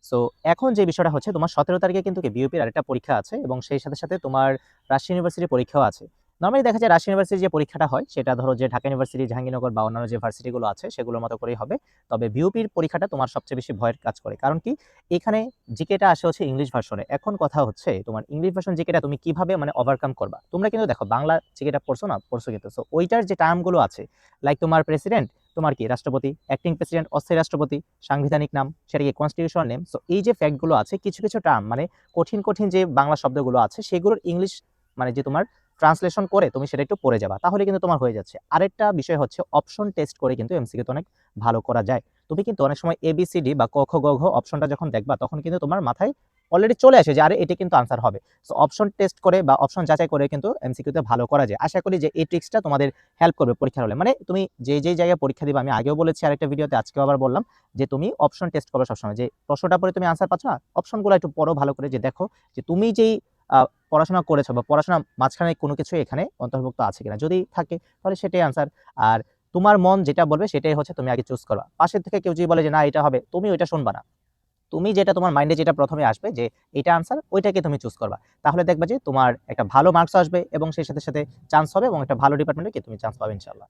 So এখন যে বিষয়টা হচ্ছে তোমার 17 তারিখে কিন্তু কি বিউপির আরেকটা পরীক্ষা আছে এবং সেই সাথে সাথে তোমার রাজশাহী ইউনিভার্সিটির পরীক্ষাও আছে। নরমালি দেখা যায় রাজশাহী ইউনিভার্সিটির যে পরীক্ষাটা হয় সেটা ধরো যে ঢাকা ইউনিভার্সিটি, জাহাঙ্গীরনগর বা অন্যান্য যে ভার্সিটিগুলো আছে সেগুলোর মতো করেই হবে। তবে বিউপির পরীক্ষাটা তোমার সবচেয়ে বেশি ভয়ের কাজ করে। কারণ কি, এখানে জিকেটা আসে হচ্ছে ইংলিশ ভার্সনে। এখন কথা হচ্ছে তোমার ইংলিশ ভার্সন জিকেটা তুমি কিভাবে মানে ওভারকাম করবা। তোমরা কিন্তু দেখো বাংলা জিকেটা পড়ছো না, পড়ছো কিন্তু। সো ওইটার যে টার্মগুলো আছে, লাইক তোমার প্রেসিডেন্ট, তোমার কি রাষ্ট্রপতি, অ্যাক্টিং প্রেসিডেন্ট, অস্থায়ী রাষ্ট্রপতি, সাংবিধানিক নাম, সেটা কি কনস্টিটিউশনাল নেম। সো এই যে ফ্যাক্টগুলো আছে, কিছু কিছু টার্ম মানে কঠিন কঠিন যে বাংলা শব্দগুলো আছে সেগুলোর ইংলিশ মানে যে তোমার ট্রান্সলেশন করে তুমি সেটা একটু পড়ে যাবা, তাহলে কিন্তু তোমার হয়ে যাচ্ছে। আরেকটা বিষয় হচ্ছে অপশন টেস্ট করে কিন্তু এমসিকিউ অনেক ভালো করা যায়। তুমি কিন্তু অনেক সময় এবিসিডি বা ক খ গ ঘ অপশনটা যখন দেখবা তখন কিন্তু তোমার মাথায় অলরেডি চলে আসে যে আরে এটা কিন্তু আনসার হবে। সো অপশন টেস্ট করে বা অপশন যাচাই করে কিন্তু এমসিকিউতে ভালো করা যায়। আশা করি যে এই ট্রিক্সটা তোমাদের হেল্প করবে পরীক্ষার হলে। মানে তুমি যে যেই জায়গায় পরীক্ষা দিবা, আমি আগেও বলেছি আরেকটা ভিডিওতে, আজকেও আবার বললাম যে তুমি অপশন টেস্ট করবে সবসময়। যে প্রশ্নটা পড়ে তুমি আনসার পাচ্ছ না, অপশনগুলো একটু পড়ো ভালো করে, যে দেখো যে তুমি যেই পড়াশোনা করেছো বা পড়াশোনা মাঝখানে কোনো কিছু এখানে অন্তর্ভুক্ত আছে কিনা। যদি থাকে তাহলে সেটাই আনসার। আর তোমার মন যেটা বলবে সেটাই হচ্ছে তুমি আগে চুজ করবা। পাশের থেকে কেউ যদি বলে যে না এটা হবে, তুমি ওইটা শুনবা না। তুমি যেটা তোমার মাইন্ডে যেটা প্রথমে আসবে যে এটা আনসার, ওইটাকে তুমি চুজ করবা। তাহলে দেখবা যে তোমার একটা ভালো মার্কস আসবে এবং সেই সাথে সাথে চান্স হবে এবং একটা ভালো ডিপার্টমেন্টে কি তুমি চান্স পাবে ইনশাআল্লাহ।